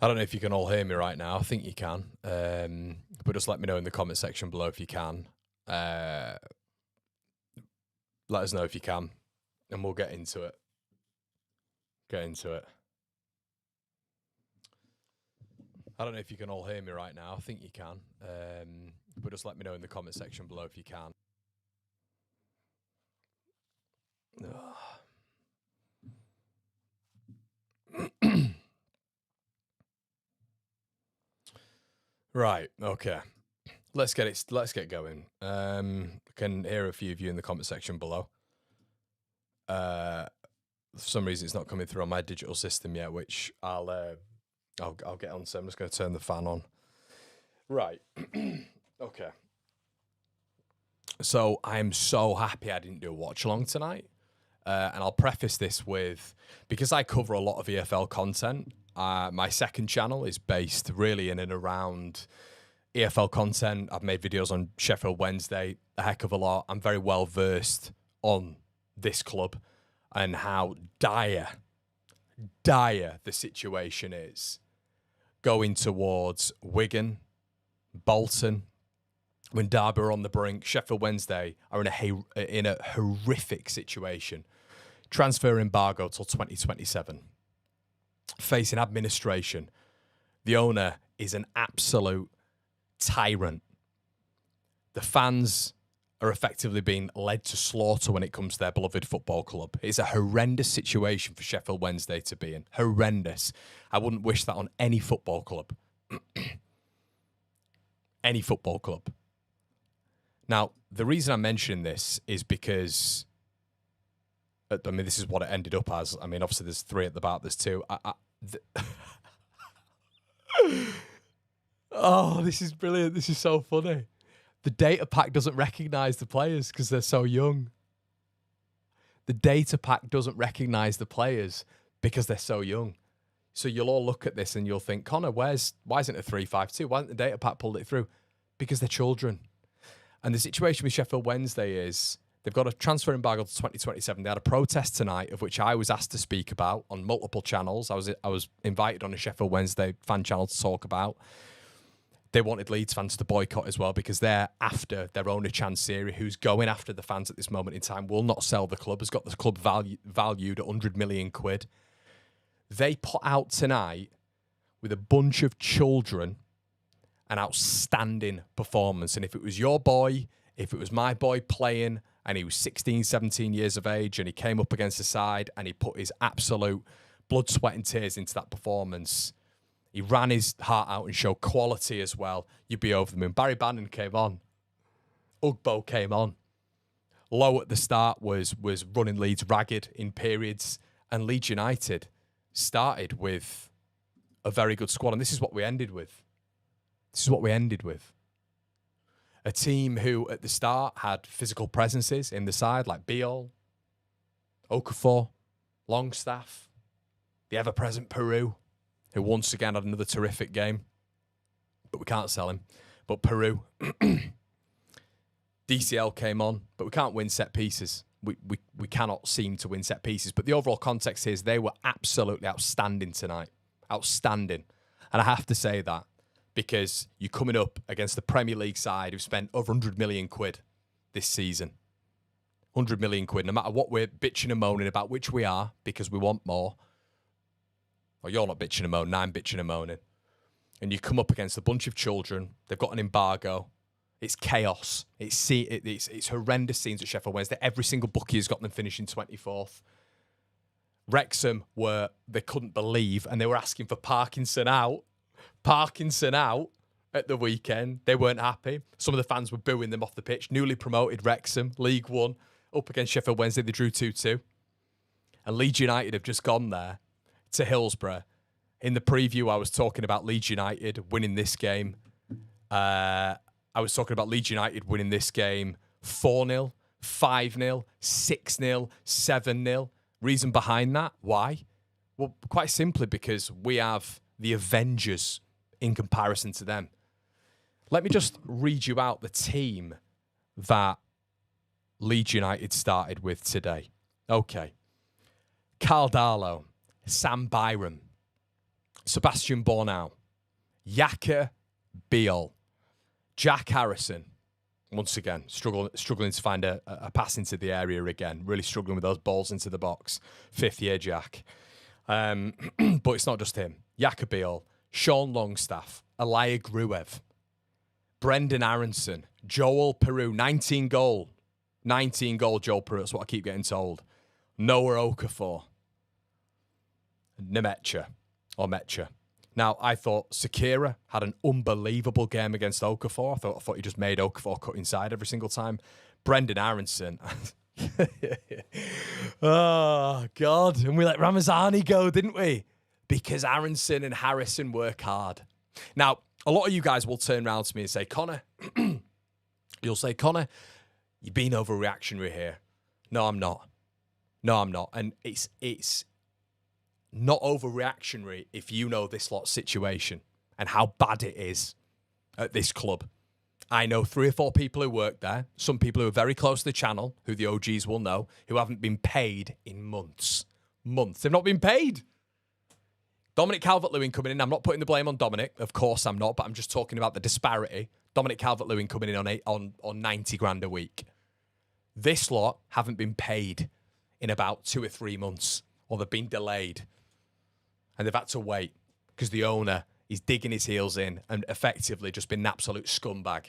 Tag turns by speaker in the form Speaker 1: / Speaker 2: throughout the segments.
Speaker 1: I don't know if you can all hear me right now. I think you can. But just let me know in the comment section below if you can. Let us know if you can. And we'll get into it. I don't know if you can all hear me right now. I think you can. But just let me know in the comment section below if you can. Right, okay. Let's get going. I can hear a few of you in the comment section below. For some reason it's not coming through on my digital system yet, which I'll get on. So I'm just going to turn the fan on. Right. Okay. So I'm so happy I didn't do a watch along tonight. And I'll preface this with, because I cover a lot of EFL content, my second channel is based really in and around EFL content. I've made videos on Sheffield Wednesday a heck of a lot. I'm very well versed on this club and how dire the situation is going towards Wigan, Bolton. When Derby are on the brink, Sheffield Wednesday are in a horrific situation. Transfer embargo till 2027. Facing administration. The owner is an absolute tyrant. The fans are effectively being led to slaughter when it comes to their beloved football club. It's a horrendous situation for Sheffield Wednesday to be in. Horrendous. I wouldn't wish that on any football club. Any football club. Now, the reason I'm mentioning this is because, I mean, this is what it ended up as. I mean, obviously there's 3 at the back, there's 2. Oh, this is brilliant. This is so funny. The data pack doesn't recognise the players because they're so young. The data pack doesn't recognise the players because they're so young. So you'll all look at this and you'll think, Conor, why isn't it 3-5-2? Why hasn't the data pack pulled it through? Because they're children. And the situation with Sheffield Wednesday is they've got a transfer embargo to 2027. They had a protest tonight, of which I was asked to speak about on multiple channels. I was invited on a Sheffield Wednesday fan channel to talk about. They wanted Leeds fans to boycott as well because they're after their owner, Chansiri, who's going after the fans at this moment in time, will not sell the club, has got the club valued at 100 million quid. They put out tonight with a bunch of children an outstanding performance. And if it was your boy, if it was my boy playing and he was 16, 17 years of age and he came up against the side and he put his absolute blood, sweat and tears into that performance, he ran his heart out and showed quality as well, you'd be over the moon. Barry Bannon came on. Ugbo came on. Lowe at the start was running Leeds ragged in periods, and Leeds United started with a very good squad. And this is what we ended with. A team who at the start had physical presences in the side like Biol, Okafor, Longstaff, the ever-present Peru, who once again had another terrific game, but we can't sell him. But Peru, DCL came on, but we can't win set pieces. We cannot seem to win set pieces. But the overall context here is they were absolutely outstanding tonight. Outstanding. And I have to say that because you're coming up against the Premier League side who've spent over 100 million quid this season. 100 million quid, no matter what we're bitching and moaning about, which we are, because we want more. Well, you're not bitching and moaning, I'm bitching and moaning. And you come up against a bunch of children. They've got an embargo. It's chaos. It's horrendous scenes at Sheffield Wednesday. Every single bookie has got them finishing 24th. Wrexham they couldn't believe, and they were asking for Parkinson out at the weekend. They weren't happy. Some of the fans were booing them off the pitch. Newly promoted Wrexham, League One, up against Sheffield Wednesday. They drew 2-2. And Leeds United have just gone there to Hillsborough. In the preview, I was talking about Leeds United winning this game. I was talking about Leeds United winning this game 4-0, 5-0, 6-0, 7-0. Reason behind that? Why? Well, quite simply because we have the Avengers in comparison to them. Let me just read you out the team that Leeds United started with today. Okay. Carl Darlow, Sam Byram, Sebastian Bornau, Yaka Biol, Jack Harrison. Once again, struggling to find a pass into the area again. Really struggling with those balls into the box. Fifth year Jack. But it's not just him. Yaka Biol, Sean Longstaff, Elia Gruev, Brendan Aronson, Joel Peru, 19 goal Joel Peru. That's what I keep getting told. Noah Okafor, Nemecha. Now, I thought Sakira had an unbelievable game against Okafor. I thought he just made Okafor cut inside every single time. Brendan Aronson. Oh, God. And we let Ramazani go, didn't we? Because Aronson and Harrison work hard. Now, a lot of you guys will turn around to me and say, Conor, you'll say, Conor, you've been overreactionary here. No, I'm not. And it's not overreactionary if you know this lot's situation and how bad it is at this club. I know 3 or 4 people who work there, some people who are very close to the channel, who the OGs will know, who haven't been paid in months. They've not been paid. Dominic Calvert-Lewin coming in. I'm not putting the blame on Dominic. Of course I'm not, but I'm just talking about the disparity. Dominic Calvert-Lewin coming in on 90 grand a week. This lot haven't been paid in about 2 or 3 months, or they've been delayed. And they've had to wait because the owner is digging his heels in and effectively just been an absolute scumbag.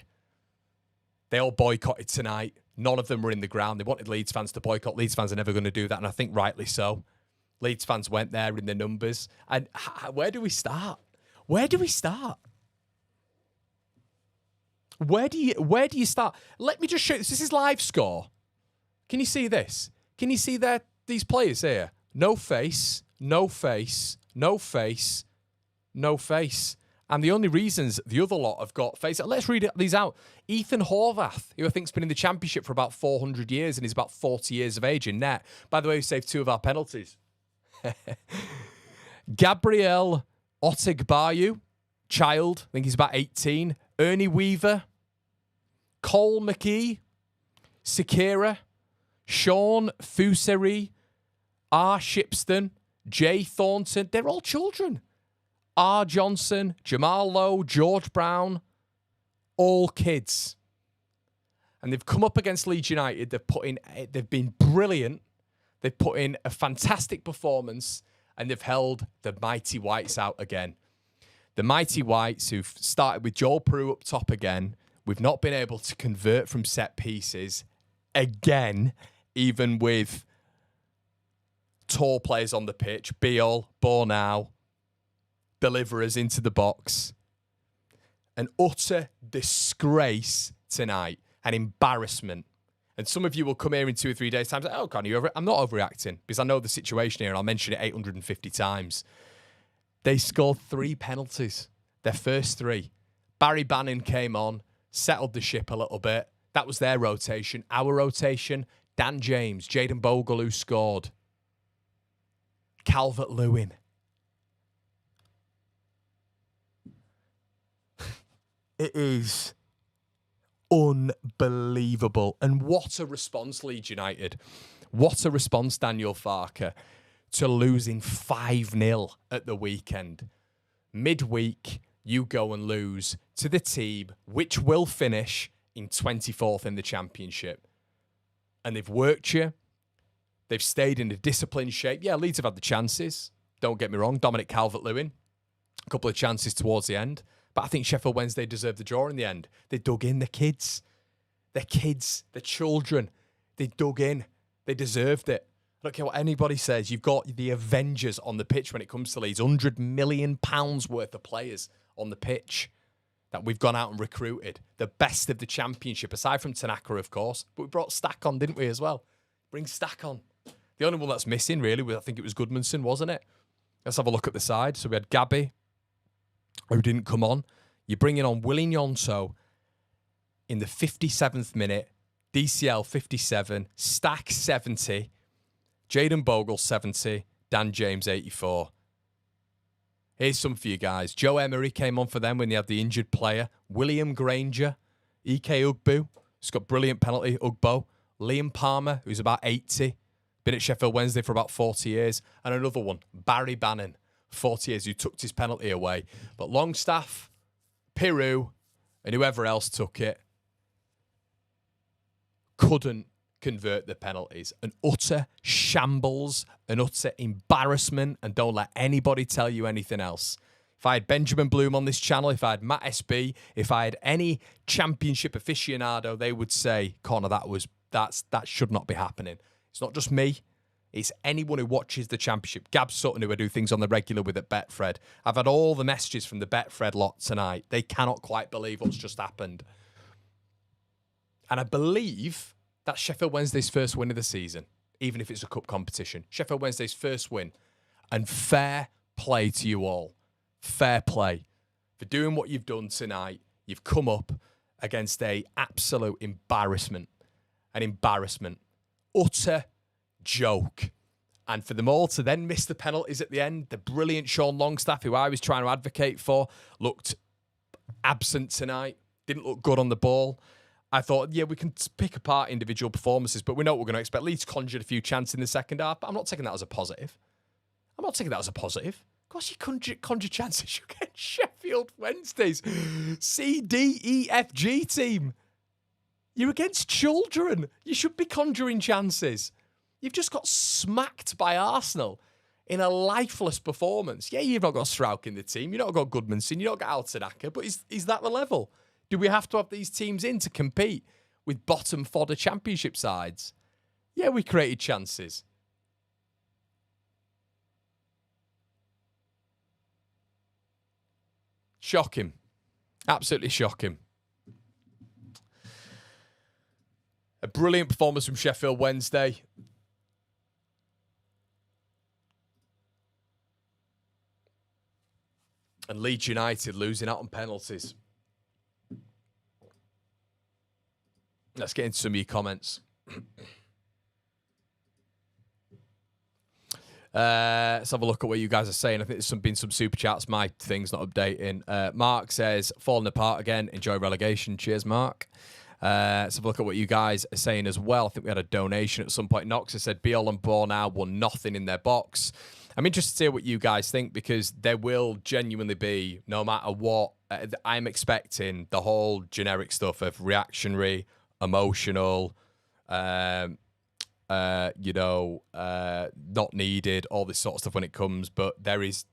Speaker 1: They all boycotted tonight. None of them were in the ground. They wanted Leeds fans to boycott. Leeds fans are never going to do that, and I think rightly so. Leeds fans went there in the numbers. And where do we start? Where do you start? Let me just show you. This is live score. Can you see this? Can you see these players here? No face. And the only reasons the other lot have got face. Let's read these out. Ethan Horvath, who I think's been in the Championship for about 400 years and is about 40 years of age in net. By the way, he saved 2 of our penalties. Gabriel Otegbayu, child, I think he's about 18. Ernie Weaver, Cole McKee, Sakira, Sean Fuseri, R. Shipston, Jay Thornton. They're all children. R. Johnson, Jamal Lowe, George Brown, all kids. And they've come up against Leeds United. They've been brilliant. They've put in a fantastic performance, and they've held the Mighty Whites out again. The Mighty Whites, who've started with Joel Peru up top again. We've not been able to convert from set pieces again, even with tall players on the pitch. Biol, Bornau, deliverers into the box. An utter disgrace tonight. An embarrassment. And some of you will come here in 2 or 3 days' time and say, oh, Conor, I'm not overreacting because I know the situation here and I'll mention it 850 times. They scored 3 penalties. Their first 3. Barry Bannon came on, settled the ship a little bit. That was their rotation. Our rotation, Dan James, Jayden Bogle, who scored. Calvert-Lewin. It is unbelievable. And what a response, Leeds United. What a response, Daniel Farker, to losing 5-0 at the weekend. Midweek, you go and lose to the team which will finish in 24th in the Championship. And they've worked you. They've stayed in a disciplined shape. Yeah, Leeds have had the chances. Don't get me wrong. Dominic Calvert-Lewin, a couple of chances towards the end. But I think Sheffield Wednesday deserved the draw in the end. They dug in the kids. Their kids, the children. They dug in. They deserved it. I don't care what anybody says. You've got the Avengers on the pitch when it comes to Leeds. £100 million worth of players on the pitch that we've gone out and recruited. The best of the Championship, aside from Tanaka, of course. But we brought Stack on, didn't we, as well? Bring Stack on. The only one that's missing, really, I think it was Goodmanson, wasn't it? Let's have a look at the side. So we had Gabby, who didn't come on. You're bringing on Willie Nyonso in the 57th minute, DCL 57, Stack 70, Jayden Bogle 70, Dan James 84. Here's some for you guys. Joe Emery came on for them when they had the injured player. William Granger, EK Ugbo, he's got brilliant penalty, Ugbo. Liam Palmer, who's about 80, been at Sheffield Wednesday for about 40 years. And another one, Barry Bannon. 40 years, who took his penalty away. But Longstaff, Piru, and whoever else took it couldn't convert the penalties. An utter shambles, an utter embarrassment, and don't let anybody tell you anything else. If I had Benjamin Bloom on this channel, if I had Matt SB, if I had any championship aficionado, they would say, Conor, that should not be happening. It's not just me. It's anyone who watches the championship. Gab Sutton, who I do things on the regular with at Betfred. I've had all the messages from the Betfred lot tonight. They cannot quite believe what's just happened. And I believe that's Sheffield Wednesday's first win of the season, even if it's a cup competition. Sheffield Wednesday's first win. And fair play to you all. Fair play. For doing what you've done tonight, you've come up against a absolute embarrassment. An embarrassment. Utter joke. And for them all to then miss the penalties at the end, the brilliant Sean Longstaff, who I was trying to advocate for, looked absent tonight. Didn't look good on the ball. I thought, yeah, we can pick apart individual performances, but we know what we're going to expect. Leeds conjured a few chances in the second half, but I'm not taking that as a positive. Of course, you conjure chances. You get Sheffield Wednesday's C, D, E, F, G team. You're against children. You should be conjuring chances. You've just got smacked by Arsenal in a lifeless performance. Yeah, you've not got Strauch in the team. You've not got Goodmanson. You've not got Altidaka. But is that the level? Do we have to have these teams in to compete with bottom fodder championship sides? Yeah, we created chances. Shocking. Absolutely shocking. A brilliant performance from Sheffield Wednesday. And Leeds United losing out on penalties. Let's get into some of your comments. Let's have a look at what you guys are saying. I think there's been some super chats. My thing's not updating. Mark says, falling apart again. Enjoy relegation. Cheers, Mark. Let's have a look at what you guys are saying as well. I think we had a donation at some point. Knox has said, be all on board now, won nothing in their box. I'm interested to hear what you guys think, because there will genuinely be, no matter what, I'm expecting the whole generic stuff of reactionary, emotional, not needed, all this sort of stuff when it comes, but there is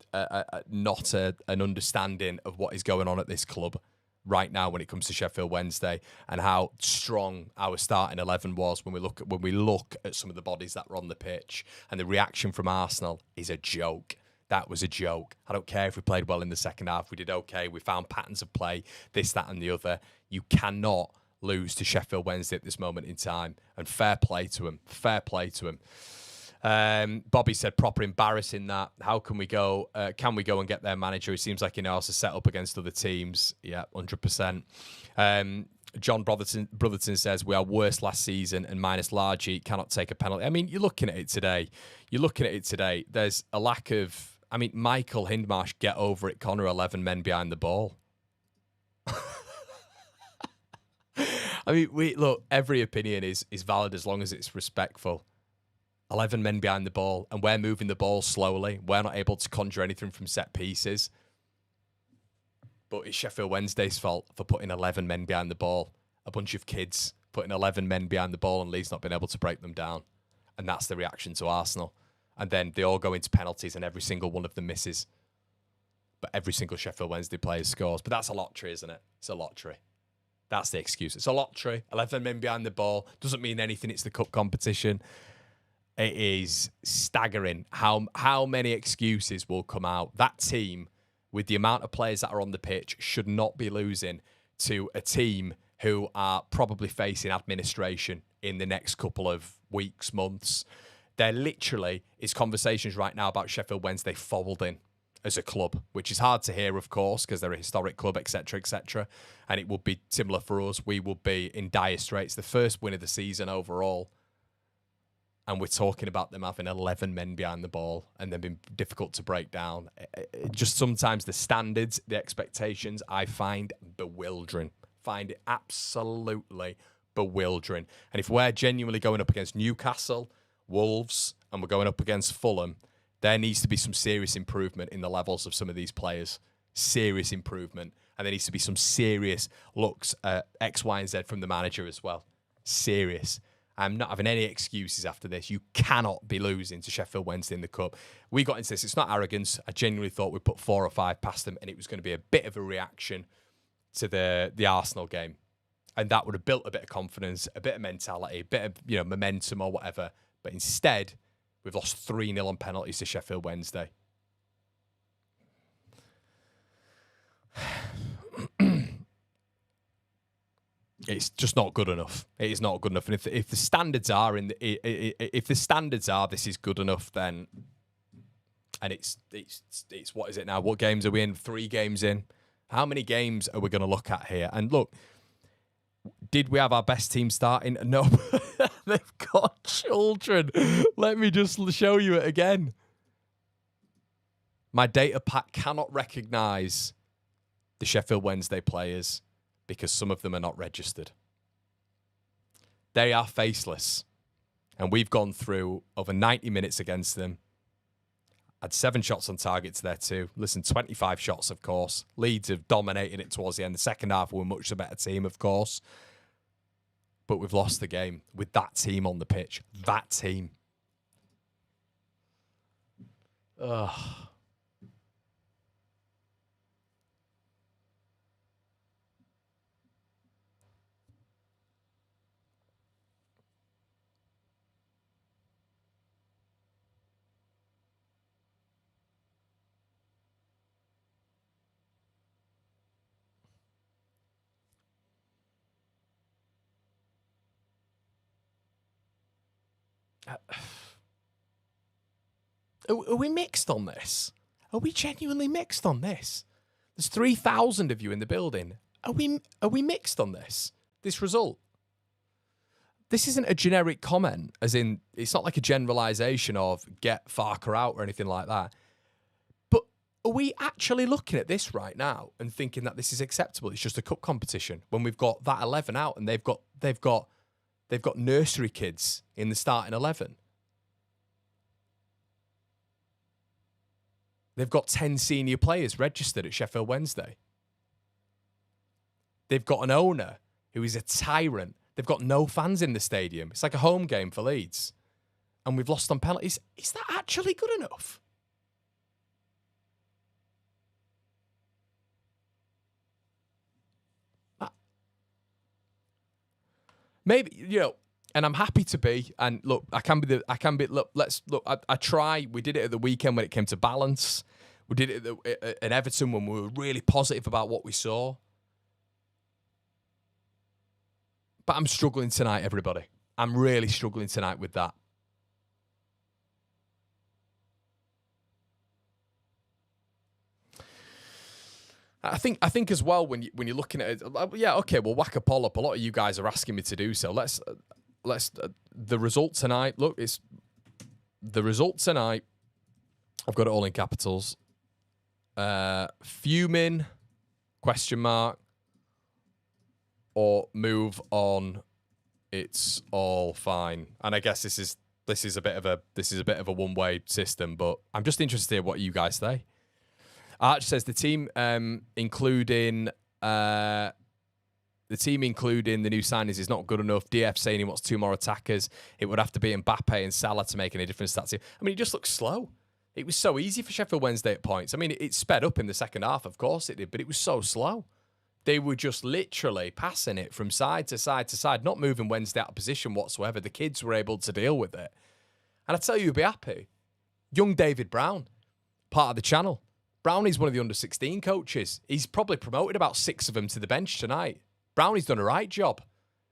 Speaker 1: not an understanding of what is going on at this club right now when it comes to Sheffield Wednesday, and how strong our starting 11 was when we look at some of the bodies that were on the pitch. And the reaction from Arsenal is a joke. That was a joke. I don't care if we played well in the second half. We did okay. We found patterns of play, this, that, and the other. You cannot lose to Sheffield Wednesday at this moment in time. And fair play to him. Fair play to him. Bobby said, proper embarrassing that. How can we go? Can we go and get their manager? It seems like he knows how to set up against other teams. Yeah, 100%. John Brotherton says, we are worse last season and minus Largy cannot take a penalty. I mean, you're looking at it today. There's a lack of... I mean, Michael Hindmarsh, get over it. Conor, 11 men behind the ball. I mean, look, every opinion is valid as long as it's respectful. 11 men behind the ball, and we're moving the ball slowly. We're not able to conjure anything from set pieces. But it's Sheffield Wednesday's fault for putting 11 men behind the ball. A bunch of kids putting 11 men behind the ball, and Leeds not being able to break them down. And that's the reaction to Arsenal. And then they all go into penalties, and every single one of them misses. But every single Sheffield Wednesday player scores. But that's a lottery, isn't it? It's a lottery. That's the excuse. It's a lottery. 11 men behind the ball. Doesn't mean anything. It's the cup competition. It is staggering how many excuses will come out. That team, with the amount of players that are on the pitch, should not be losing to a team who are probably facing administration in the next couple of weeks, months. There literally is conversations right now about Sheffield Wednesday folding as a club, which is hard to hear, of course, because they're a historic club, etc., etc. And it would be similar for us. We would be in dire straits. The first win of the season overall. And we're talking about them having 11 men behind the ball and them being difficult to break down. Just sometimes the standards, the expectations, I find bewildering. Find it absolutely bewildering. And if we're genuinely going up against Newcastle, Wolves, and we're going up against Fulham, There needs to be some serious improvement in the levels of some of these players. Serious improvement. And there needs to be some serious looks at X, Y, and Z from the manager as well. Serious. I'm not having any excuses after this. You cannot be losing to Sheffield Wednesday in the Cup. We got into this. It's not arrogance. I genuinely thought we'd put 4 or 5 past them, and it was going to be a bit of a reaction to the Arsenal game. And that would have built a bit of confidence, a bit of mentality, a bit of momentum or whatever. But instead, we've lost 3-0 on penalties to Sheffield Wednesday. It's just not good enough. It is not good enough. And if the standards are if the standards are this is good enough, then and it's what is it now? What games are we in? 3 games in. How many games are we going to look at here? And look, did we have our best team starting? No, they've got children. Let me just show you it again. My data pack cannot recognise the Sheffield Wednesday players because some of them are not registered. They are faceless. And we've gone through over 90 minutes against them. Had 7 shots on target to their 2. Listen, 25 shots, of course. Leeds have dominated it towards the end. The second half, we're much the better team, of course. But we've lost the game with that team on the pitch. That team. Ugh. Are we mixed on this? Are we genuinely mixed on this? There's 3,000 of you in the building. Are we mixed on this result? This isn't a generic comment, as in, it's not like a generalisation of get Farker out or anything like that. But are we actually looking at this right now and thinking that this is acceptable? It's just a cup competition when we've got that 11 out and they've got nursery kids in the starting 11. They've got 10 senior players registered at Sheffield Wednesday. They've got an owner who is a tyrant. They've got no fans in the stadium. It's like a home game for Leeds. And we've lost on penalties. Is that actually good enough? Maybe, and I'm happy to be. And look, I can be. I try. We did it at the weekend when it came to balance. We did it at Everton when we were really positive about what we saw. But I'm struggling tonight, everybody. I'm really struggling tonight with that. I think as well when you're looking at it, yeah, okay, well, whack a poll up. A lot of you guys are asking me to do so. Let's the result tonight. Look, it's the result tonight. I've got it all in capitals. Fuming? ? Or move on. It's all fine. And I guess this is a bit of a one-way system. But I'm just interested to hear what you guys say. Arch says the team, including the new signings, is not good enough. DF saying he wants 2 more attackers. It would have to be Mbappe and Salah to make any difference to that team. I mean, it just looks slow. It was so easy for Sheffield Wednesday at points. I mean, it sped up in the second half, of course it did, but it was so slow. They were just literally passing it from side to side to side, not moving Wednesday out of position whatsoever. The kids were able to deal with it. And I tell you, you'll be happy. Young David Brown, part of the channel. Brownie's one of the under-16 coaches. He's probably promoted about 6 of them to the bench tonight. Brownie's done a right job.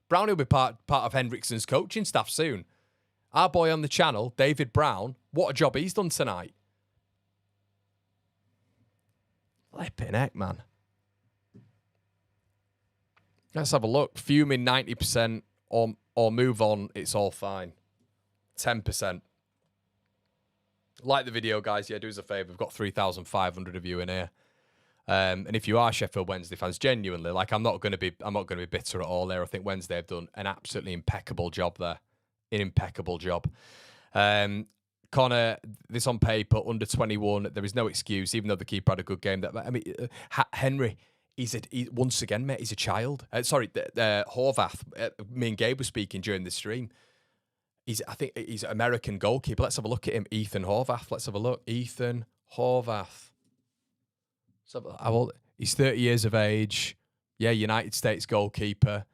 Speaker 1: Brownie will be part of Hendrickson's coaching staff soon. Our boy on the channel, David Brown, what a job he's done tonight. Flipping heck, man. Let's have a look. Fuming 90% or move on, it's all fine. 10%. Like the video, guys. Yeah, do us a favour. We've got 3,500 of you in here. And if you are Sheffield Wednesday fans, genuinely, like I'm not going to be bitter at all there. I think Wednesday have done an absolutely impeccable job there. An impeccable job. Conor, this on paper, under 21, there is no excuse, even though the keeper had a good game. Henry, once again, mate, he's a child. Horvath, me and Gabe were speaking during the stream. I think he's an American goalkeeper. Let's have a look at him. Ethan Horvath. Let's have a look. Ethan Horvath. He's 30 years of age. Yeah, United States goalkeeper.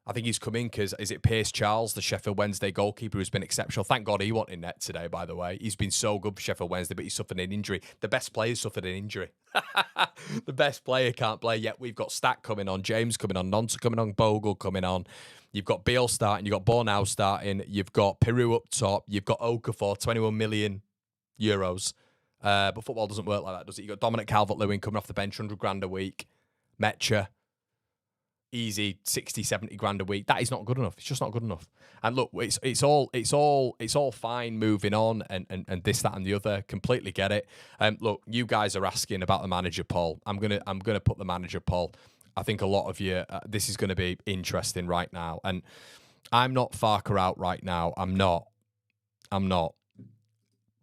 Speaker 1: I think he's come in because, is it Pierce Charles, the Sheffield Wednesday goalkeeper, who's been exceptional? Thank God he wasn't in net today, by the way. He's been so good for Sheffield Wednesday, but he suffered an injury. The best player suffered an injury. The best player can't play yet. We've got Stack coming on, James coming on, Nonsa coming on, Bogle coming on. You've got Beale starting, you've got Bornau starting, you've got Peru up top, you've got Okafor, 21 million euros. But football doesn't work like that, does it? You've got Dominic Calvert-Lewin coming off the bench, 100 grand a week. Metcha. Easy 60, 70 grand a week. That is not good enough. It's just not good enough. And look, it's all fine moving on and this, that, and the other. Completely get it. Look, you guys are asking about the manager poll. I'm gonna put the manager poll. I think a lot of you, this is going to be interesting right now. And I'm not Farker out right now. I'm not.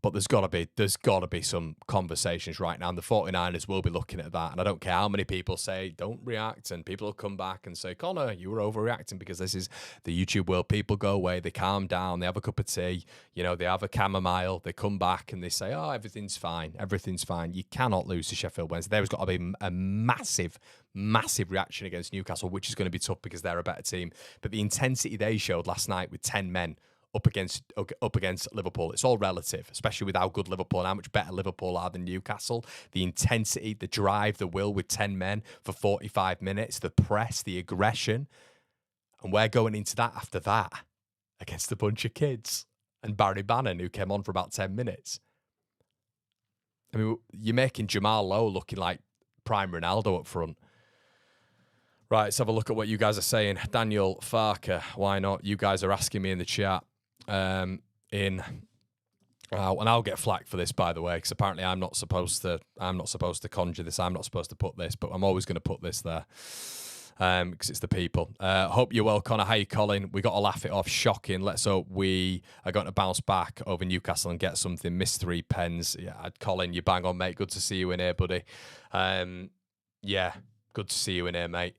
Speaker 1: But there's got to be some conversations right now. And the 49ers will be looking at that. And I don't care how many people say, don't react. And people will come back and say, Conor, you were overreacting because this is the YouTube world. People go away, they calm down, they have a cup of tea, they have a chamomile, they come back and they say, oh, everything's fine. Everything's fine. You cannot lose to Sheffield Wednesday. There's got to be a massive reaction against Newcastle, which is going to be tough because they're a better team. But the intensity they showed last night with 10 men up against Liverpool. It's all relative, especially with how good Liverpool and how much better Liverpool are than Newcastle. The intensity, the drive, the will with 10 men for 45 minutes, the press, the aggression. And we're going into that after that against a bunch of kids. And Barry Bannon, who came on for about 10 minutes. I mean, you're making Jamal Lowe looking like prime Ronaldo up front. Right, let's have a look at what you guys are saying. Daniel Farker, why not? You guys are asking me in the chat. And I'll get flack for this, by the way, because apparently I'm not supposed to conjure this. I'm not supposed to put this, but I'm always going to put this there because it's the people. Hope you're well, Conor. How you, Colin? We got to laugh it off. Shocking. Let's hope we are going to bounce back over Newcastle and get something. Miss 3 pens. Yeah, Colin, you bang on, mate. Good to see you in here, buddy. Yeah, good to see you in here, mate.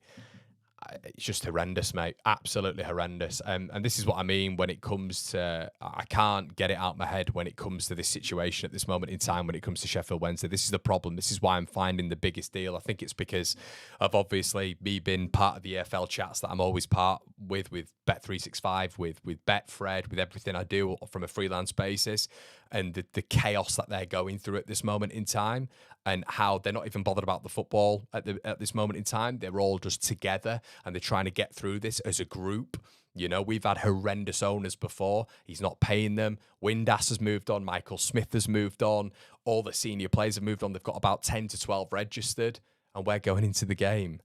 Speaker 1: It's just horrendous, mate. Absolutely horrendous. And this is what I mean when it comes to, I can't get it out of my head when it comes to this situation at this moment in time when it comes to Sheffield Wednesday. This is the problem. This is why I'm finding the biggest deal. I think it's because of obviously me being part of the EFL chats that I'm always part with Bet365, with Betfred, with everything I do from a freelance basis, and the chaos that they're going through at this moment in time, and how they're not even bothered about the football at this moment in time. They're all just together and they're trying to get through this as a group. We've had horrendous owners before. He's not paying them. Windass has moved on. Michael Smith has moved on. All the senior players have moved on. They've got about 10 to 12 registered, and we're going into the game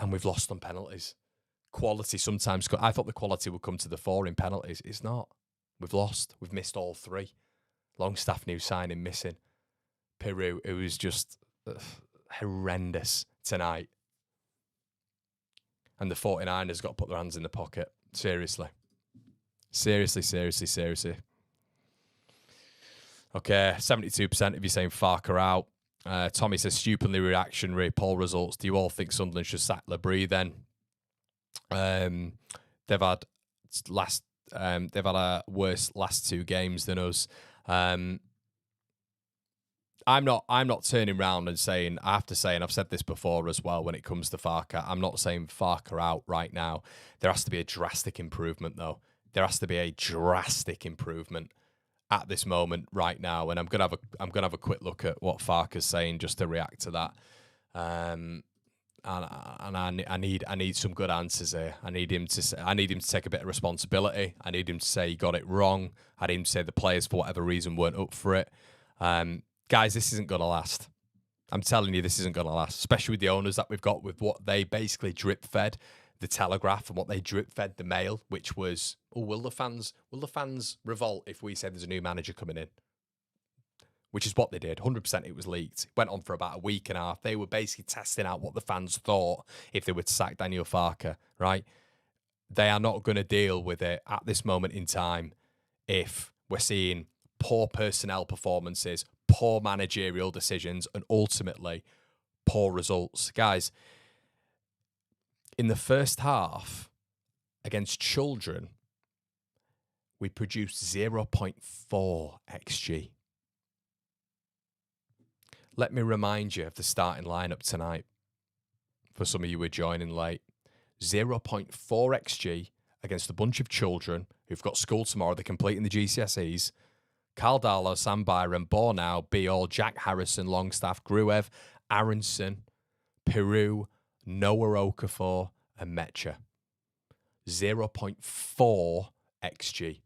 Speaker 1: and we've lost on penalties. Quality sometimes, I thought the quality would come to the fore in penalties. It's not. We've lost. We've missed all 3. Longstaff new signing missing. Peru, it was just horrendous tonight. And the 49ers got to put their hands in the pocket. Seriously. Seriously. Okay, 72% of you saying Farker out. Tommy says, stupidly reactionary poll results. Do you all think Sunderland should sack Labrie then? They've had a worse last 2 games than us. I'm not turning around and saying, I have to say, and I've said this before as well when it comes to Farker, I'm not saying Farker out right now. There has to be a drastic improvement, though. There has to be a drastic improvement at this moment right now. And I'm gonna have a quick look at what Farker's saying just to react to that. And I need some good answers here. I need him to take a bit of responsibility. I need him to say he got it wrong. I need him to say the players for whatever reason weren't up for it. Guys, this isn't going to last. I'm telling you, this isn't going to last, especially with the owners that we've got, with what they basically drip-fed the Telegraph and what they drip-fed the Mail, which was, will the fans revolt if we say there's a new manager coming in? Which is what they did. 100% it was leaked. It went on for about a week and a half. They were basically testing out what the fans thought if they were to sack Daniel Farker, right? They are not going to deal with it at this moment in time if we're seeing poor personnel performances, poor managerial decisions, and ultimately poor results. Guys, in the first half against children, we produced 0.4 XG. Let me remind you of the starting lineup tonight. For some of you who are joining late, 0.4 XG against a bunch of children who've got school tomorrow. They're completing the GCSEs. Carl Darlow, Sam Byron, Bornow, Beal, Jack Harrison, Longstaff, Gruev, Aronson, Peru, Noah Okafor, and Mecha. 0.4 XG.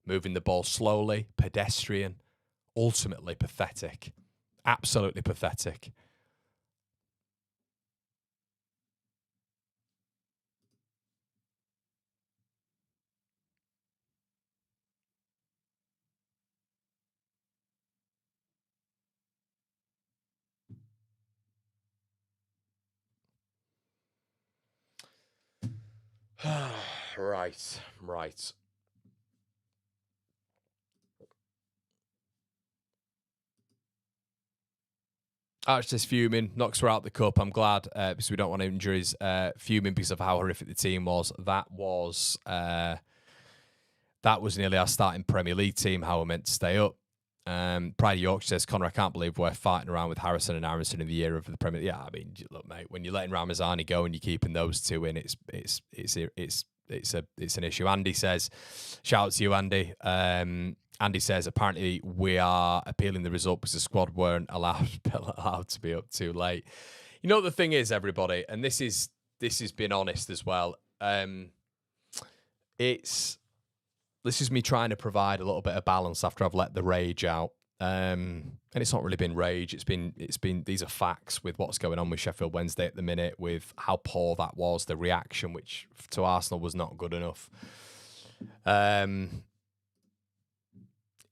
Speaker 1: Moving the ball slowly, pedestrian, ultimately pathetic. Absolutely pathetic. Right. Arch says fuming, knocks her out the cup. I'm glad because we don't want injuries. Fuming because of how horrific the team was. That was nearly our starting Premier League team, how we're meant to stay up. Pride of Yorkshire says, Conor, I can't believe we're fighting around with Harrison and Aronson in the year of the Premier League. Yeah, I mean, look, mate, when you're letting Ramazani go and you're keeping those two in, it's an issue. Andy says, shout out to you, Andy. Andy says, apparently we are appealing the result because the squad weren't allowed to be up too late. You know what the thing is, everybody, and this is being honest as well. This is me trying to provide a little bit of balance after I've let the rage out. And it's not really been rage. It's been these are facts with what's going on with Sheffield Wednesday at the minute, with how poor that was, the reaction, which to Arsenal was not good enough.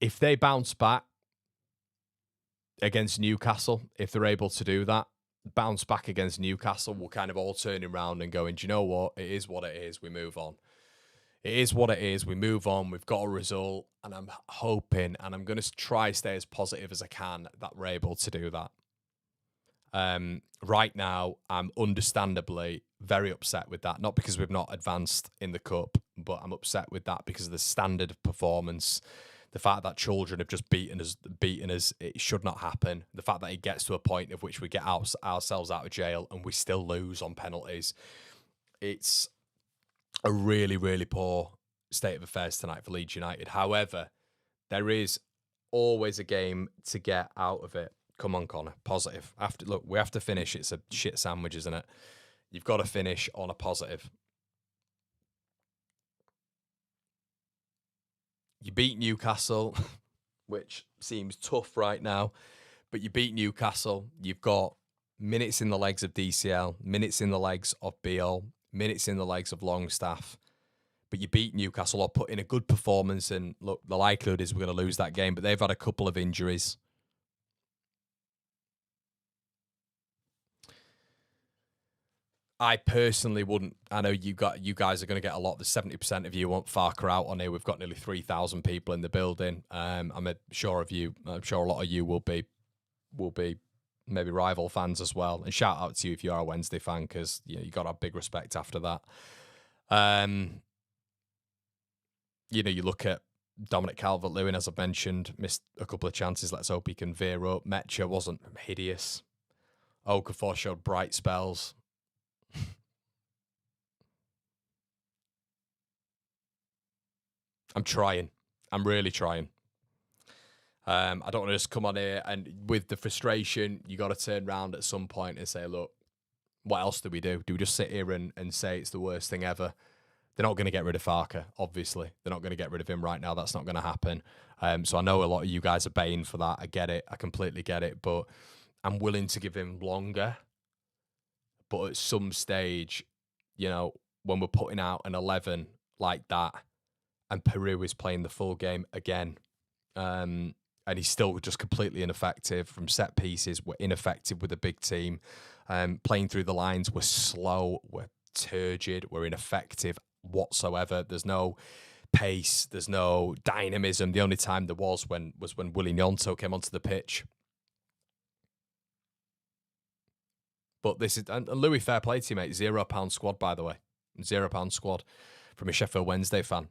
Speaker 1: If they bounce back against Newcastle, if they're able to do that, bounce back against Newcastle, we're kind of all turning around and going, do you know what? It is what it is. We move on. It is what it is. We move on. We've got a result. And I'm hoping, and I'm going to try stay as positive as I can, that we're able to do that. Right now, I'm understandably very upset with that. Not because we've not advanced in the cup, but I'm upset with that because of the standard of performance. The fact that children have just beaten us, it should not happen. The fact that it gets to a point of which we get ourselves out of jail and we still lose on penalties. It's a really, really poor state of affairs tonight for Leeds United. However, there is always a game to get out of it. Come on, Conor. Positive. Look, we have to finish. It's a shit sandwich, isn't it? You've got to finish on a positive. You beat Newcastle, which seems tough right now, but you beat Newcastle. You've got minutes in the legs of DCL, minutes in the legs of Beal, minutes in the legs of Longstaff. But you beat Newcastle or put in a good performance, and look, the likelihood is we're going to lose that game, but they've had a couple of injuries. I personally wouldn't. I know you guys are going to get a lot. The 70% of you want Farker out on here. We've got nearly 3,000 people in the building. I'm sure a lot of you will be maybe rival fans as well. And shout out to you if you are a Wednesday fan, because you got to have big respect after that. You look at Dominic Calvert-Lewin, as I've mentioned, missed a couple of chances. Let's hope he can veer up. Mecha wasn't hideous. Okafor showed bright spells. I'm trying. I'm really trying. I don't want to just come on here and with the frustration, you got to turn around at some point and say, look, what else do we do? Do we just sit here and say it's the worst thing ever? They're not going to get rid of Farker, obviously. They're not going to get rid of him right now. That's not going to happen. So I know a lot of you guys are baying for that. I get it. I completely get it. But I'm willing to give him longer. But at some stage, when we're putting out an 11 like that, and Peru is playing the full game again, and he's still just completely ineffective from set pieces. We're ineffective with a big team. Playing through the lines, we're slow, we're turgid, we're ineffective whatsoever. There's no pace. There's no dynamism. The only time there was when Willie Gnonto came onto the pitch. But this is, and Louis, fair play to you, mate. £0 squad, by the way. £0 squad from a Sheffield Wednesday fan.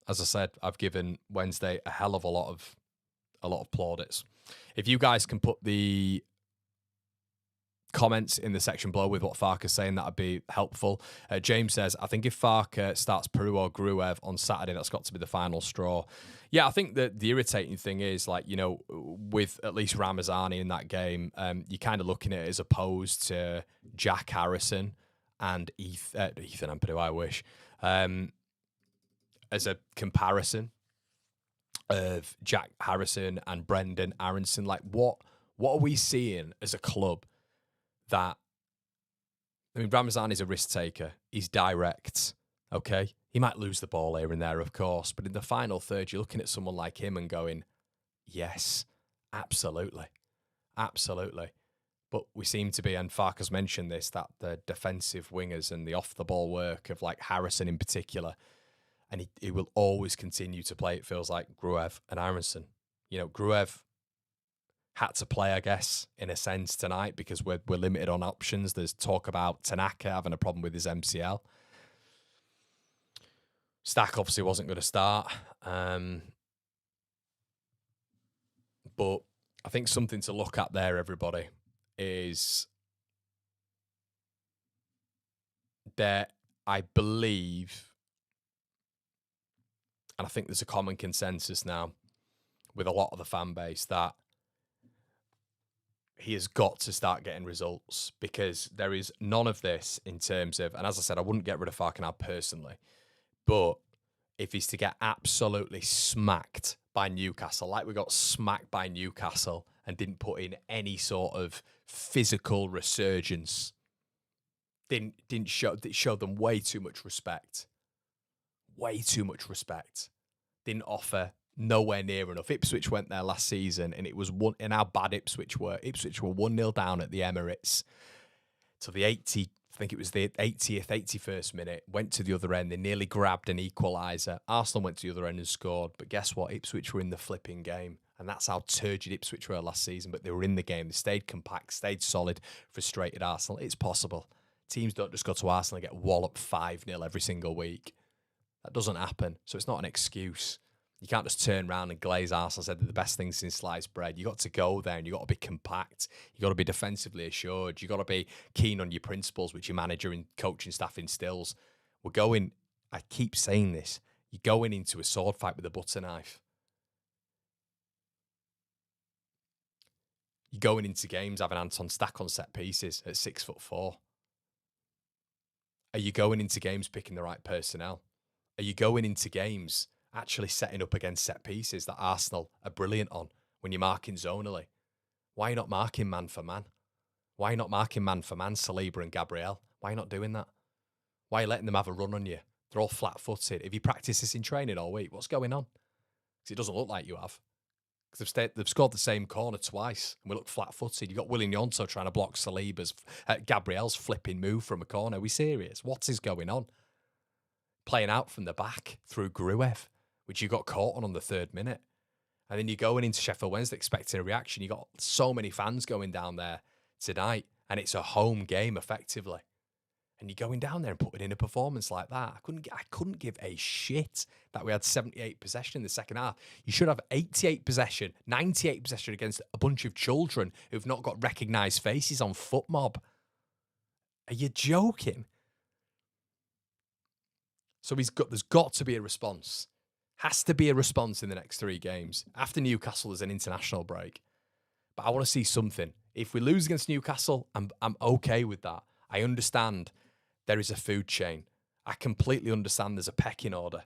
Speaker 1: As I said, I've given Wednesday a hell of a lot of plaudits. If you guys can put the comments in the section below with what Farke's saying, that'd be helpful. James says, I think if Farke starts Peru or Gruev on Saturday, that's got to be the final straw. Yeah, I think that the irritating thing is, like, you know, with at least Ramazani in that game, you're kind of looking at it as opposed to Jack Harrison and Ethan Ampadu, I wish, as a comparison of Jack Harrison and Brendan Aronson. Like, what are we seeing as a club that, I mean, Ramazan is a risk taker. He's direct, okay? He might lose the ball here and there, of course, but in the final third, you're looking at someone like him and going, yes, absolutely, absolutely. But we seem to be, and Farke's mentioned this, that the defensive wingers and the off-the-ball work of, like, Harrison in particular, and he will always continue to play, it feels like, Gruev and Aronson. You know, Gruev had to play, I guess, in a sense tonight because we're limited on options. There's talk about Tanaka having a problem with his MCL. Stack obviously wasn't going to start. But I think something to look at there, everybody, is that I believe, and I think there's a common consensus now with a lot of the fan base, that he has got to start getting results, because there is none of this in terms of, and as I said, I wouldn't get rid of Farkenab personally, but if he's to get absolutely smacked by Newcastle, like we got smacked by Newcastle and didn't put in any sort of physical resurgence, didn't show them way too much respect, didn't offer nowhere near enough. Ipswich went there last season, and it was one. And how bad Ipswich were. Ipswich were 1-0 down at the Emirates to the 80. I think it was the 80th, 81st minute. Went to the other end. They nearly grabbed an equaliser. Arsenal went to the other end and scored. But guess what? Ipswich were in the flipping game, and that's how turgid Ipswich were last season. But they were in the game. They stayed compact, stayed solid, frustrated Arsenal. It's possible. Teams don't just go to Arsenal and get walloped 5-0 every single week. That doesn't happen. So it's not an excuse. You can't just turn around and glaze Arsenal and say they're the best thing since sliced bread. You got to go there and you got to be compact. You got to be defensively assured. You got to be keen on your principles, which your manager and coaching staff instills. We're going, I keep saying this, you're going into a sword fight with a butter knife. You're going into games having Anton Stack on set pieces at 6'4". Are you going into games picking the right personnel? Are you going into games actually setting up against set pieces that Arsenal are brilliant on when you're marking zonally? Why are you not marking man for man? Why are you not marking man for man, Saliba and Gabriel? Why are you not doing that? Why are you letting them have a run on you? They're all flat-footed. Have you practiced this in training all week? What's going on? Because it doesn't look like you have. Because they've scored the same corner twice, and we look flat-footed. You've got Willie Gnonto trying to block Saliba's, Gabriel's flipping move from a corner. Are we serious? What is going on? Playing out from the back through Gruev, which you got caught on the 3rd minute. And then you're going into Sheffield Wednesday expecting a reaction. You got so many fans going down there tonight, and it's a home game effectively. And you're going down there and putting in a performance like that. I couldn't give a shit that we had 78 possession in the second half. You should have 88 possession, 98 possession against a bunch of children who've not got recognised faces on FootMob. Are you joking? So there's got to be a response. Has to be a response in the next 3 games. After Newcastle, there's an international break. But I want to see something. If we lose against Newcastle, I'm okay with that. I understand there is a food chain. I completely understand there's a pecking order.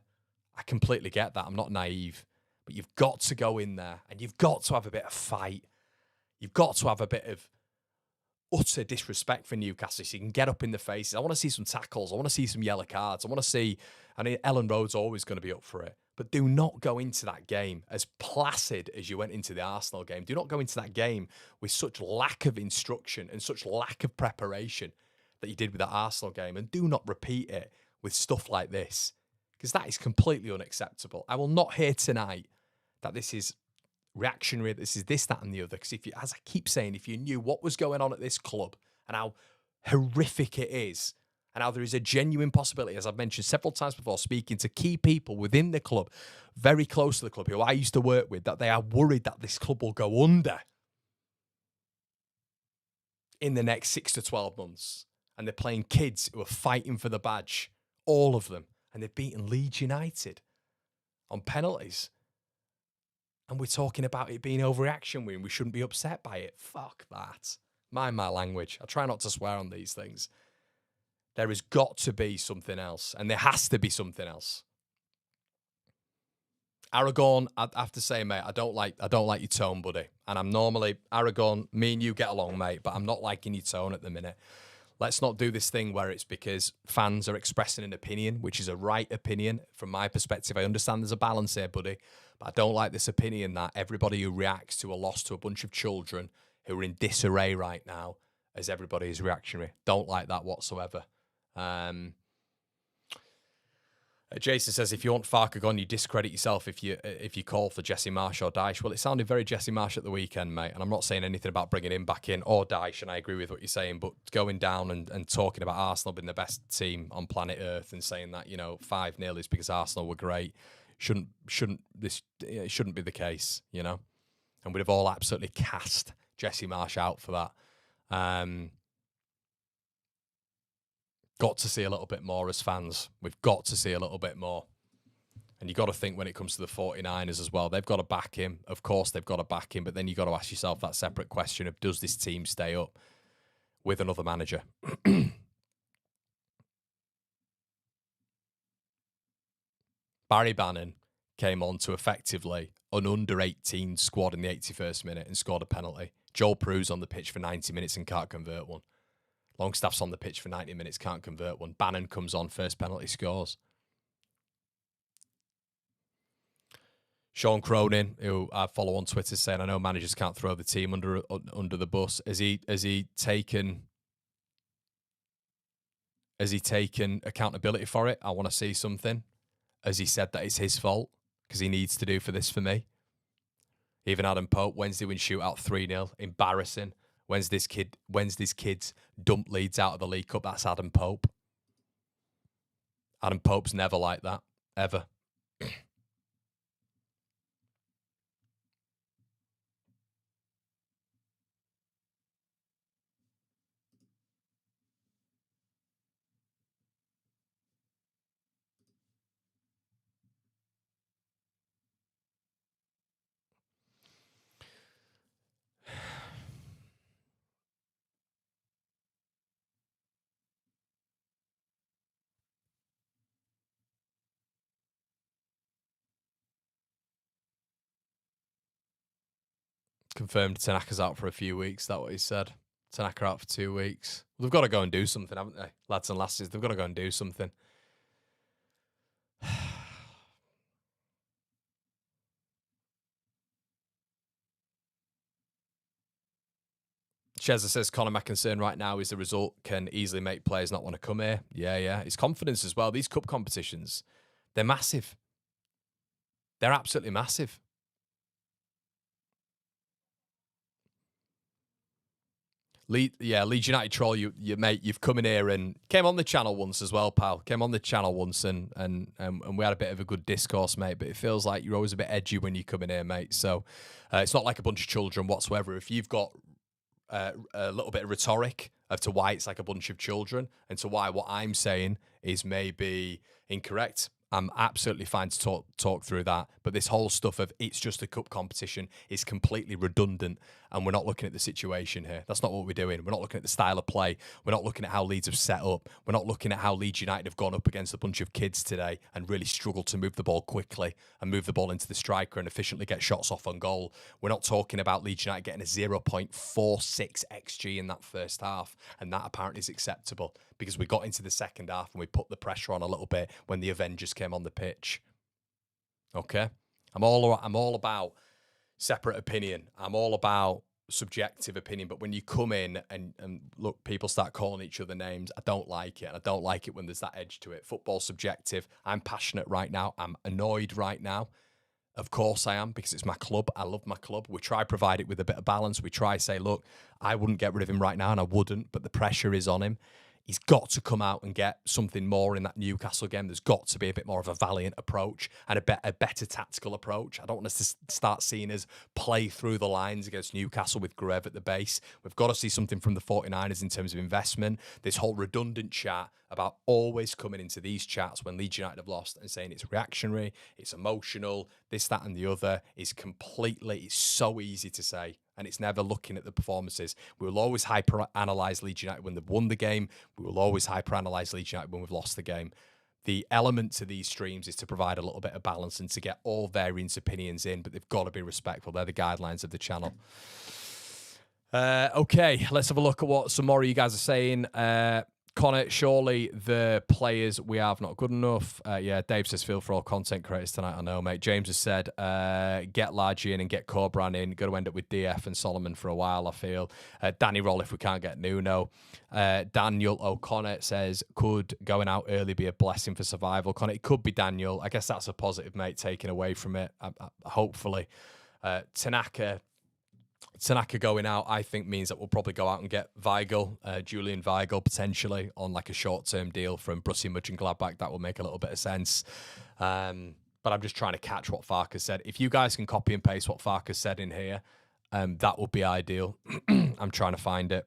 Speaker 1: I completely get that. I'm not naive. But you've got to go in there and you've got to have a bit of fight. You've got to have a bit of utter disrespect for Newcastle so you can get up in the faces. I want to see some tackles. I want to see some yellow cards. I want to see, I mean, Ellen Road's always going to be up for it. But do not go into that game as placid as you went into the Arsenal game. Do not go into that game with such lack of instruction and such lack of preparation that you did with that Arsenal game. And do not repeat it with stuff like this. because that is completely unacceptable. I will not hear tonight that this is reactionary, this is this, that, and the other. Because if you, as I keep saying, if you knew what was going on at this club and how horrific it is, and how there is a genuine possibility, as I've mentioned several times before, speaking to key people within the club, very close to the club, who I used to work with, that they are worried that this club will go under in the next 6 to 12 months. And they're playing kids who are fighting for the badge, all of them. And they've beaten Leeds United on penalties. And we're talking about it being overreaction when we shouldn't be upset by it. Fuck that. Mind my language. I try not to swear on these things. There has got to be something else. And there has to be something else. Aragon, I have to say, mate, I don't like your tone, buddy. And I'm normally, Aragon, me and you get along, mate, but I'm not liking your tone at the minute. Let's not do this thing where it's because fans are expressing an opinion, which is a right opinion from my perspective. I understand there's a balance here, buddy, but I don't like this opinion that everybody who reacts to a loss to a bunch of children who are in disarray right now as everybody is reactionary. Don't like that whatsoever. Jason says, if you want Farke gone, you discredit yourself if you call for Jesse Marsh or Dyche. Well, it sounded very Jesse Marsh at the weekend, mate, and I'm not saying anything about bringing him back in or Dyche, and I agree with what you're saying, but going down and talking about Arsenal being the best team on planet Earth and saying that, 5-0 is because Arsenal were great, shouldn't be the case, and we'd have all absolutely cast Jesse Marsh out for that. Got to see a little bit more as fans. We've got to see a little bit more. And you got to think when it comes to the 49ers as well, they've got to back him. Of course, they've got to back him, but then you got to ask yourself that separate question of, does this team stay up with another manager? Barry Bannon came on to effectively an under-18 squad in the 81st minute and scored a penalty. Joel Prue's on the pitch for 90 minutes and can't convert one. Longstaff's on the pitch for 90 minutes, can't convert one. Bannon comes on, first penalty, scores. Sean Cronin, who I follow on Twitter, saying, I know managers can't throw the team under the bus. Has he taken accountability for it? I want to see something. Has he said that it's his fault? Because he needs to do for this for me. Even Adam Pope, Wednesday win shootout 3-0. Embarrassing. Wednesday's kids dump Leeds out of the League Cup. That's Adam Pope. Adam Pope's never like that. Ever. Confirmed Tanaka's out for a few weeks. That's what he said. Tanaka out for 2 weeks. They've got to go and do something, haven't they? Lads and lasses, they've got to go and do something. Shezza says, Conor, my concern right now is the result can easily make players not want to come here. Yeah. It's confidence as well. These cup competitions, they're massive. They're absolutely massive. Leeds United troll, you mate, you've come in here and came on the channel once as well, pal. Came on the channel once and we had a bit of a good discourse, mate. But it feels like you're always a bit edgy when you come in here, mate. So it's not like a bunch of children whatsoever. If you've got a little bit of rhetoric as to why it's like a bunch of children and to why what I'm saying is maybe incorrect, I'm absolutely fine to talk through that. But this whole stuff of it's just a cup competition is completely redundant, and we're not looking at the situation here. That's not what we're doing. We're not looking at the style of play. We're not looking at how Leeds have set up. We're not looking at how Leeds United have gone up against a bunch of kids today and really struggled to move the ball quickly and move the ball into the striker and efficiently get shots off on goal. We're not talking about Leeds United getting a 0.46 XG in that first half, and that apparently is acceptable because we got into the second half and we put the pressure on a little bit when the Avengers came on the pitch. Okay? I'm all about separate opinion. I'm all about subjective opinion, but when you come in and look, people start calling each other names, I don't like it. And I don't like it when there's that edge to it. Football's subjective. I'm passionate right now. I'm annoyed right now. Of course I am, because it's my club. I love my club. We try provide it with a bit of balance. We try say, look, I wouldn't get rid of him right now, and I wouldn't, but the pressure is on him. He's got to come out and get something more in that Newcastle game. There's got to be a bit more of a valiant approach and a better tactical approach. I don't want us to start seeing us play through the lines against Newcastle with Gruev at the base. We've got to see something from the 49ers in terms of investment. This whole redundant chat about always coming into these chats when Leeds United have lost and saying it's reactionary, it's emotional, this, that, and the other is completely, it's so easy to say. And it's never looking at the performances. We will always hyper-analyse Leeds United when they've won the game. We will always hyper-analyse Leeds United when we've lost the game. The element to these streams is to provide a little bit of balance and to get all various opinions in, but they've got to be respectful. They're the guidelines of the channel. Okay, let's have a look at what some more of you guys are saying. Conor, surely the players we have not good enough. Yeah, Dave says, feel for all content creators tonight. I know, mate. James has said, get Largy in and get Corbran in. Going to end up with DF and Solomon for a while, I feel. Danny Roll if we can't get Nuno. Daniel O'Connor says, could going out early be a blessing for survival? Conor, it could be, Daniel. I guess that's a positive, mate, taken away from it, hopefully. Tanaka going out, I think, means that we'll probably go out and get Weigl, Julian Weigl, potentially, on like a short-term deal from Borussia Mönchengladbach. That will make a little bit of sense. But I'm just trying to catch what Farkas said. If you guys can copy and paste what Farkas said in here, that would be ideal. I'm trying to find it.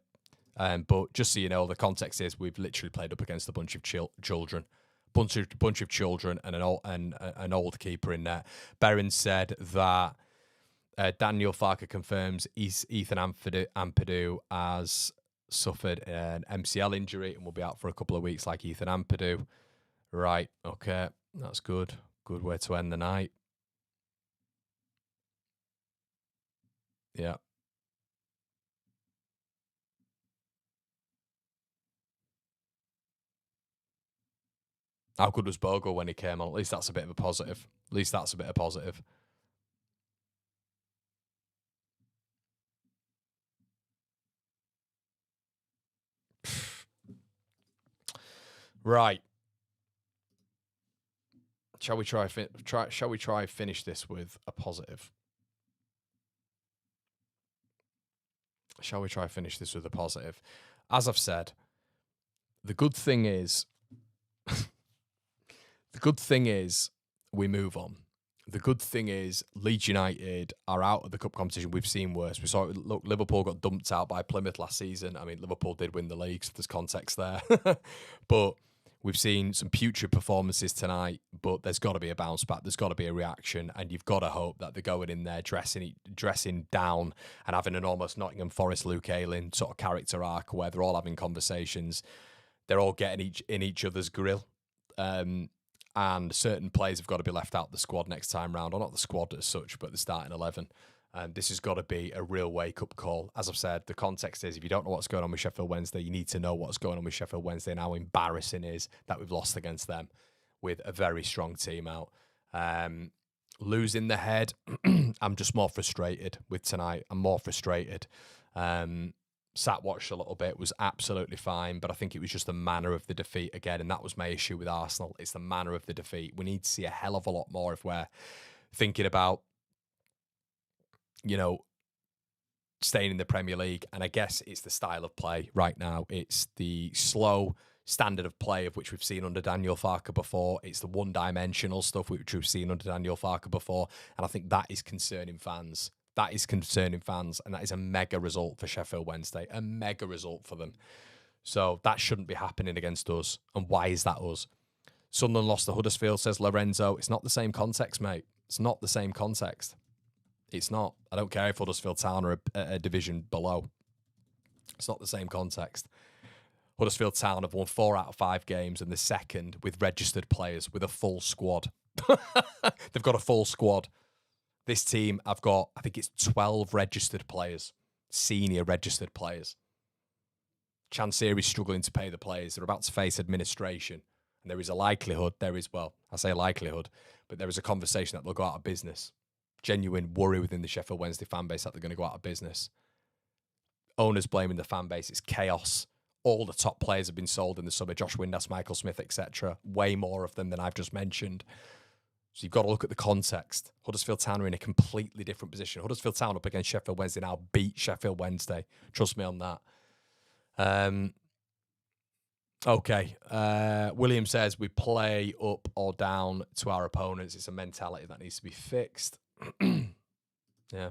Speaker 1: But just so you know, the context is we've literally played up against a bunch of children. Bunch of children and an old keeper in there. Berrin said that Daniel Farker confirms Ethan Ampadu has suffered an MCL injury and will be out for a couple of weeks like Ethan Ampadu. Right, okay, that's good. Good way to end the night. Yeah. How good was Bogle when he came on? At least that's a bit of a positive. Right. Shall we try finish this with a positive? As I've said, the good thing is we move on. The good thing is Leeds United are out of the cup competition. We've seen worse. We saw it. Look, Liverpool got dumped out by Plymouth last season. I mean, Liverpool did win the league, so there's context there. But we've seen some putrid performances tonight, but there's got to be a bounce back. There's got to be a reaction, and you've got to hope that they're going in there dressing down and having an almost Nottingham Forest Luke Ayling sort of character arc where they're all having conversations. They're all getting in each other's grill. And certain players have got to be left out the squad next time round, or not the squad as such, but the starting 11. And this has got to be a real wake-up call. As I've said, the context is if you don't know what's going on with Sheffield Wednesday, you need to know what's going on with Sheffield Wednesday and how embarrassing it is that we've lost against them with a very strong team out. Losing the head, I'm just more frustrated with tonight. I'm more frustrated. Watched a little bit, was absolutely fine, but I think it was just the manner of the defeat again, and that was my issue with Arsenal. It's the manner of the defeat. We need to see a hell of a lot more if we're thinking about, staying in the Premier League, and I guess it's the style of play right now. It's the slow standard of play of which we've seen under Daniel Farke before. It's the one-dimensional stuff which we've seen under Daniel Farke before, and I think that is concerning fans. And that is a mega result for Sheffield Wednesday, a mega result for them. So that shouldn't be happening against us. And why is that us? Sunderland lost to Huddersfield, says Lorenzo. It's not the same context, mate. It's not the same context. It's not. I don't care if Huddersfield Town are a division below. It's not the same context. Huddersfield Town have won 4 out of 5 games, and the second with registered players, with a full squad. They've got a full squad. This team, I've got, I think it's 12 registered players, senior registered players. Chansiri's struggling to pay the players. They're about to face administration. And there is a likelihood, I say likelihood, but there is a conversation that they'll go out of business. Genuine worry within the Sheffield Wednesday fan base that they're going to go out of business. Owners blaming the fan base. It's chaos. All the top players have been sold in the summer. Josh Windass, Michael Smith, etc. Way more of them than I've just mentioned. So you've got to look at the context. Huddersfield Town are in a completely different position. Huddersfield Town up against Sheffield Wednesday now beat Sheffield Wednesday. Trust me on that. Okay. William says we play up or down to our opponents. It's a mentality that needs to be fixed. Yeah.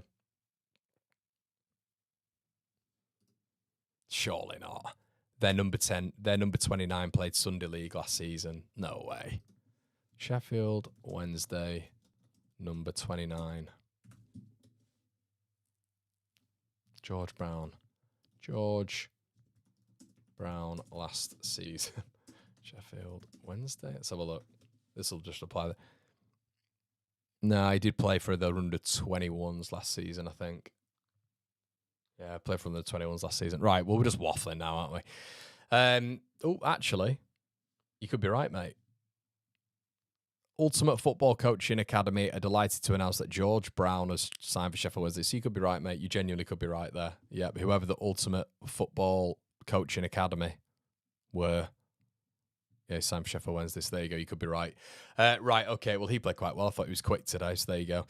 Speaker 1: Surely not. Their number 10, their number 29 played Sunday League last season. No way. Sheffield Wednesday, number 29. George Brown last season. Sheffield Wednesday. Let's have a look. This will just apply. No, he did play for the under 21s last season, I think. Yeah, played for the 21s last season. Right, well, we're just waffling now, aren't we? Oh, actually, you could be right, mate. Ultimate Football Coaching Academy are delighted to announce that George Brown has signed for Sheffield Wednesday. So you could be right, mate. You genuinely could be right there. Yeah, whoever the Ultimate Football Coaching Academy were. Yeah, he signed for Sheffield Wednesday. So there you go. You could be right. Right, okay. Well, he played quite well. I thought he was quick today. So there you go.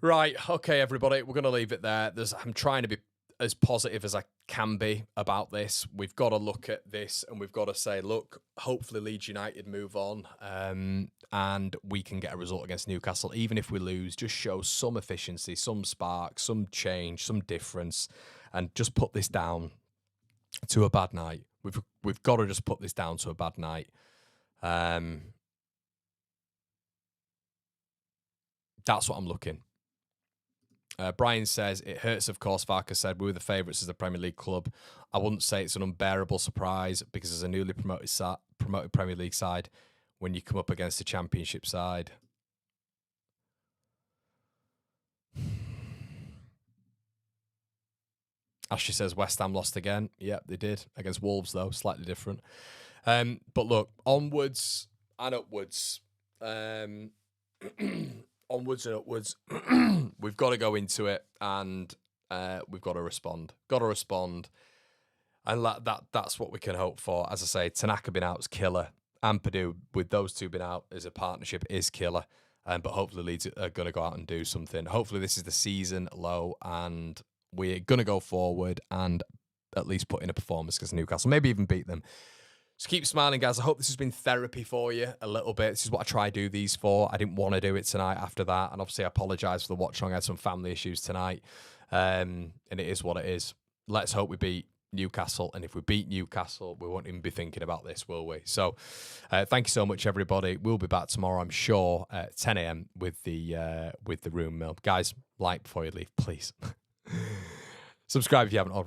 Speaker 1: Right, okay, everybody. We're going to leave it there. I'm trying to be as positive as I can be about this. We've got to look at this and we've got to say, look, hopefully Leeds United move on and we can get a result against Newcastle. Even if we lose, just show some efficiency, some spark, some change, some difference, and just put this down to a bad night. We've got to just put this down to a bad night. That's what I'm looking. Brian says, it hurts, of course. Varka said, we were the favourites as the Premier League club. I wouldn't say it's an unbearable surprise because as a newly promoted Premier League side, when you come up against a Championship side. Ashley says, West Ham lost again. Yep, they did. Against Wolves, though. Slightly different. But look, onwards and upwards. Onwards and upwards. We've got to go into it and we've got to respond. And that's what we can hope for. As I say, Tanaka being out is killer. Ampadu, with those two being out as a partnership, is killer. But hopefully Leeds are going to go out and do something. Hopefully this is the season low and we're going to go forward and at least put in a performance against Newcastle. Maybe even beat them. So keep smiling, guys. I hope this has been therapy for you a little bit. This is what I try to do these for. I didn't want to do it tonight after that. And obviously I apologise for the watch along. I had some family issues tonight. And it is what it is. Let's hope we beat Newcastle. And if we beat Newcastle, we won't even be thinking about this, will we? So thank you so much, everybody. We'll be back tomorrow, I'm sure, at 10 a.m. with the room mill. Guys, like before you leave, please. Subscribe if you haven't already.